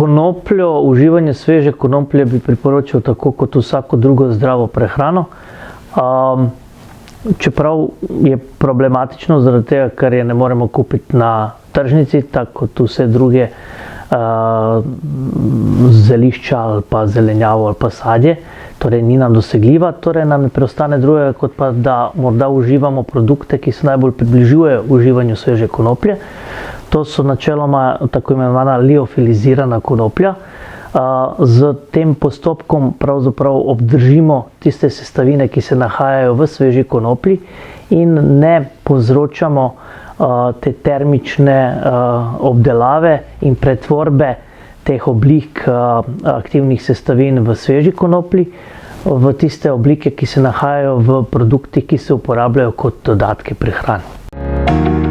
Konopljo, uživanje sveže konoplje bi priporočil tako kot vsako drugo zdravo prehrano. Čeprav je problematično zaradi tega, ker je ne moremo kupiti na tržnici, tako kot vse druge zelišča ali pa zelenjavo ali pa sadje, torej ni nam dosegljiva, torej nam ne preostane drugega, kot pa da morda uživamo produkte, ki se najbolj približujejo uživanju sveže konoplje. To so načeloma tako imenovana liofilizirana konoplja. Z tem postopkom pravzaprav obdržimo tiste sestavine, ki se nahajajo v sveži konoplji in ne povzročamo te termične obdelave in pretvorbe teh oblik aktivnih sestavin v sveži konoplji v tiste oblike, ki se nahajajo v produktih, ki se uporabljajo kot dodatke pri hrani.